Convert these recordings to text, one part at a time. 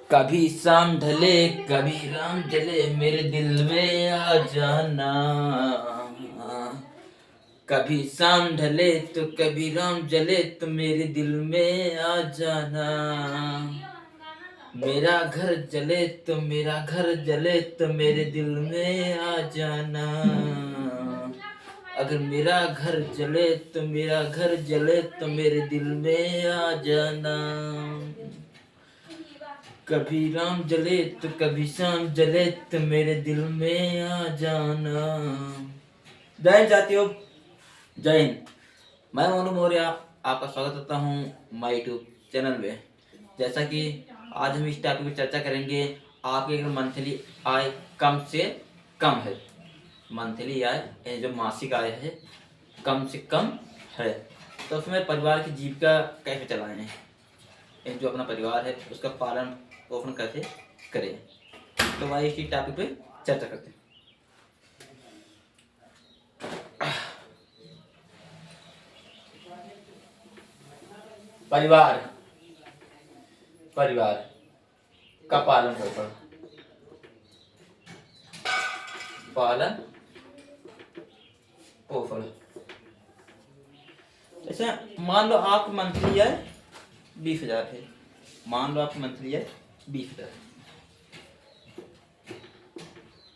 कभी शाम ढले कभी राम जले मेरे दिल में आ जाना। कभी शाम ढले तो कभी राम जले तो मेरे दिल में आ जाना। मेरा घर जले तो मेरा घर जले तो मेरे दिल में आ जाना। अगर मेरा घर जले तो मेरा घर जले तो मेरे दिल में आ जाना। कभी राम जले तो कभी शाम जले तो मेरे दिल में आ जाना। जय हिंद साथियों, जय हिंद। मैं मोनू मौर्य आपका स्वागत करता हूँ माय यूट्यूब चैनल में। जैसा कि आज हम इस टॉपिक पर चर्चा करेंगे, आपकी अगर मंथली आय कम से कम है, मंथली आय यानी जो मासिक आय है कम से कम है, तो उसमें परिवार की जीविका कैसे चलाएं, जो अपना परिवार है उसका पालन पोषण कैसे करें। तो वही इसी टॉपिक पे चर्चा करते हैं। परिवार परिवार का पालन पोषण, पालन पोषण। ऐसे मान लो आप मंथली आय 20,000 है, मान लो आप मंथली आय 20,000,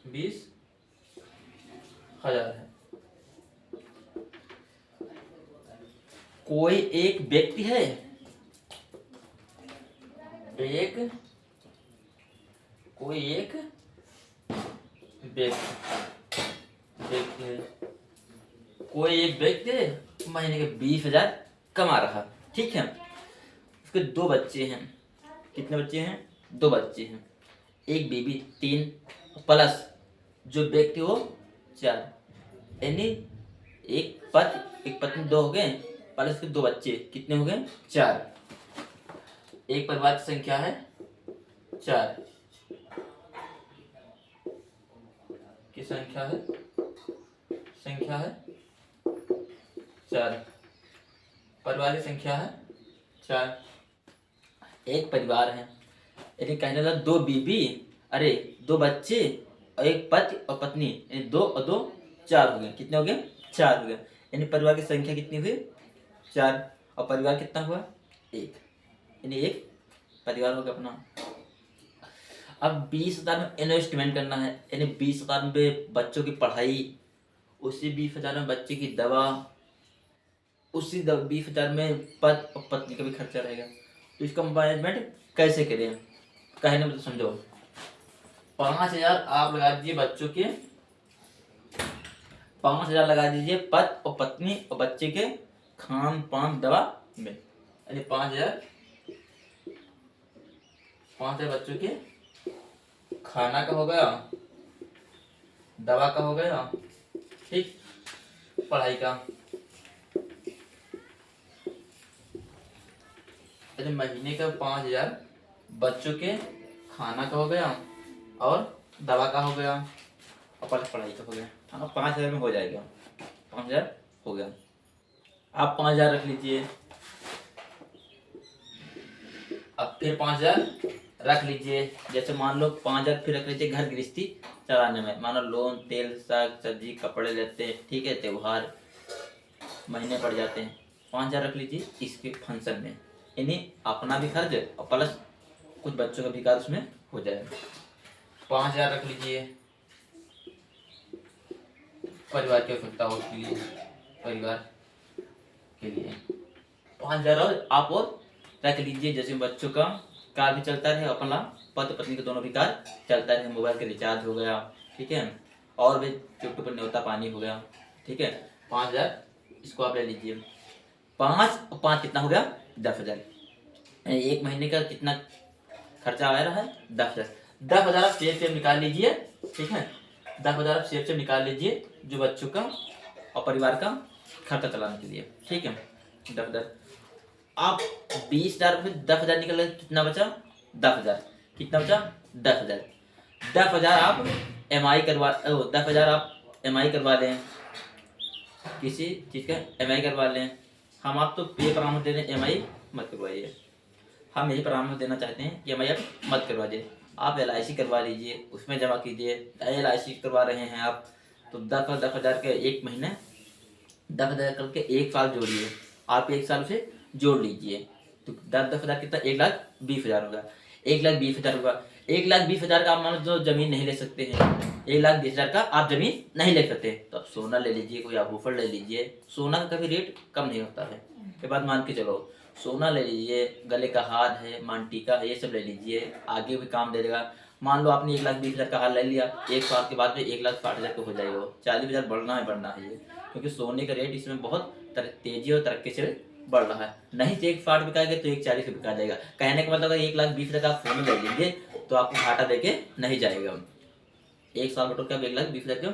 20,000 है। कोई एक व्यक्ति है, कोई एक व्यक्ति है, कोई एक व्यक्ति है महीने के 20,000 कमा रहा, ठीक है। उसके 2 बच्चे हैं। कितने बच्चे हैं? 2 बच्चे हैं। एक बीबी 3 प्लस जो व्यक्ति हो 4, यानी एक पति एक पत्नी 2 हो गए, प्लस के 2 बच्चे कितने हो गए? 4। एक परिवार की संख्या है 4 की संख्या है 4, परिवार की संख्या है 4। एक परिवार है, यानी कहने लगा 2 बीबी, 2 बच्चे और एक पति और पत्नी, यानी 2 और 2 4 हो गए। कितने हो गए? 4 हो गए। यानी परिवार की संख्या कितनी हुई? 4। और परिवार कितना हुआ? 1, यानी एक परिवार हो गया अपना। अब 20,000 में इन्वेस्टमेंट करना है, यानी 20,000 में बच्चों की पढ़ाई, उसी 20,000 में बच्चे की दवा, उसी 20,000 में पति और पत्नी का भी खर्चा रहेगा। तो इसका मैनेजमेंट कैसे करें, कहने में तो समझो। 5,000 आप लगा दीजिए बच्चों के, 5,000 लगा दीजिए पति और पत्नी और बच्चे के खान पान दवा में, यानी 5,000 बच्चों के खाना का हो गया, दवा का हो गया, ठीक, पढ़ाई का। महीने का 5,000 बच्चों के खाना का हो गया और दवा का हो गया और पढ़ाई का हो गया। हाँ, 5,000 में हो जाएगा। 5,000 हो गया। आप 5,000 रख लीजिए। अब फिर 5,000 रख लीजिए। जैसे मान लो 5,000 फिर रख लीजिए घर गृहस्थी चलाने में, मानो लोन, तेल, साग सब्जी, कपड़े लेते हैं, ठीक है, त्योहार महीने पड़ जाते हैं। 5,000 रख लीजिए इसके फंक्शन में, यानी अपना भी खर्च और प्लस कुछ बच्चों का भी कार्य उसमें हो जाएगा। 5,000 रख लीजिए परिवार की आवश्यकताओं के लिए, परिवार के लिए 5,000 और आप और रख लीजिए। जैसे बच्चों का कार्य भी चलता रहे, अपना पति पत्नी के दोनों भी कार्य चलता रहे, मोबाइल का रिचार्ज हो गया, ठीक है, और भी छोटे पर न्योता पानी हो गया, ठीक है। 5,000 इसको आप ले लीजिए। 5 और 5 कितना हो गया? 10,000। एक महीने का कितना खर्चा आ रहा है? 10,000। 10,000 आप सेब से निकाल लीजिए, ठीक है। 10,000 आप सेब से निकाल लीजिए जो बच्चों का और परिवार का खर्चा चलाने के लिए, ठीक है। 10,000 आप 20,000 में 10,000 निकल, कितना बचा? 10,000। कितना बचा? 10,000। 10,000 आप MI करवा 10,000 आप MI करवा लें, किसी चीज़ का MI करवा लें। हम आप तो पे पर दे दें, MI मत करवाइए। हम यही परामर्श देना चाहते हैं कि EMI आप मत करवाइए, आप LIC करवा लीजिए, उसमें जमा कीजिए। LIC करवा रहे हैं आप तो 10,000 के एक महीने 10,000 करके 1 साल जोड़िए, आप 1 साल उसे जोड़ लीजिए तो 10,000 कितना 1,20,000 होगा। 1,20,000 होगा। 1,20,000 का आप मान लो जो जमीन नहीं ले सकते हैं, 1,20,000 का आप जमीन नहीं ले सकते तो आप सोना ले लीजिए, कोई आप बूफर ले लीजिए। सोना का कभी रेट कम नहीं होता है, ये बात मान के चलो। सोना ले लीजिए, गले का हार है, मांगटीका है, ये सब ले लीजिए, आगे भी काम दे देगा। मान लो आपने 1,20,000 का हार ले लिया, 1 साल के बाद में 1,60,000 का हो जाएगा, वो 40,000 बढ़ना है बढ़ना है ये, क्योंकि सोने का रेट इसमें बहुत तेजी और तरक्की से बढ़ रहा है। नहीं तो 1,60 बिकाएगा तो 1,40 में बिका जाएगा। कहने का मतलब अगर 1,20,000 का आप सोना ले लेंगे तो आपको घाटा देके नहीं जाएगा। 1 साल बटोर के आप 1,20,000 का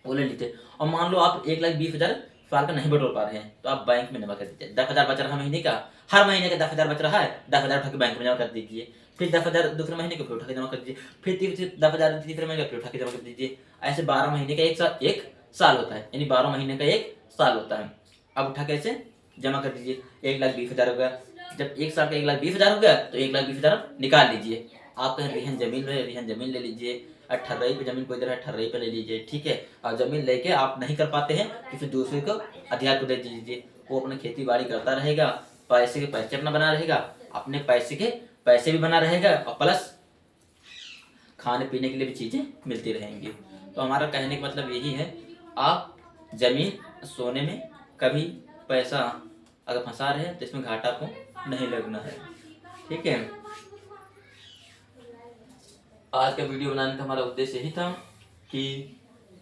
वो ले लीजिए। और मान लो आप 1,20,000 साल का नहीं बटोर पा रहे हैं तो आप बैंक में जमा कर दीजिए। 10,000 बच रहा है महीने का, हर महीने का 10,000 बच रहा है, 10,000 उठा के बैंक में जमा कर दीजिए। फिर 10,000 दूसरे महीने के फिर उठा के जमा कर दीजिए, फिर 10,000 तीसरे महीने का फिर उठा के जमा कर दीजिए। ऐसे 12 महीने का एक साल होता है, यानी 12 महीने का 1 साल होता है। अब उठा कैसे जमा कर दीजिए। 1,20,000 हो गया, जब 1 साल का 1,20,000 हो गया तो 1,20,000 निकाल लीजिए। आप कहीं रिहन जमीन में रिहन जमीन ले लीजिए, 18 पे जमीन कोई इधर 18 पे ले लीजिए, ठीक है। और जमीन लेके आप नहीं कर पाते हैं किसी दूसरे को अधिकार को दे दीजिए, वो अपने खेती बाड़ी करता रहेगा, पैसे के पैसे अपना बना रहेगा, अपने पैसे के पैसे भी बना रहेगा और प्लस खाने पीने के लिए भी चीजें मिलती रहेंगी। तो हमारा कहने का मतलब यही है, आप जमीन सोने में कभी पैसा अगर फंसा रहे हैं तो इसमें घाटा को नहीं लगना है, ठीक है। आज का वीडियो बनाने का हमारा उद्देश्य यही था कि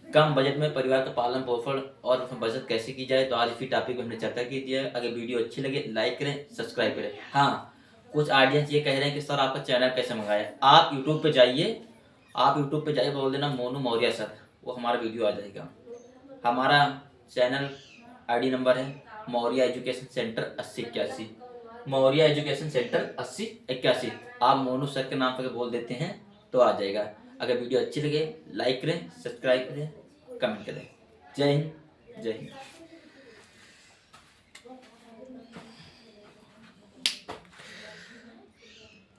कम बजट में परिवार का पालन पोषण और उसमें बचत कैसे की जाए। तो आज इसी टॉपिक पे हमने चर्चा की थी। अगर वीडियो अच्छी लगे लाइक करें, सब्सक्राइब करें। हाँ, कुछ ऑडियंस ये कह रहे हैं कि सर आपका चैनल कैसे मंगाया। आप यूट्यूब पे जाइए, बोल देना मोनू मौर्य सर, वो हमारा वीडियो आ जाएगा। हमारा चैनल ID नंबर है Maurya education centre 8081, Maurya education centre 8081। आप मोनू सर के नाम पर बोल देते हैं तो आ जाएगा। अगर वीडियो अच्छी लगे लाइक करें, सब्सक्राइब करें, कमेंट करें। जय हिंद, जय हिंद।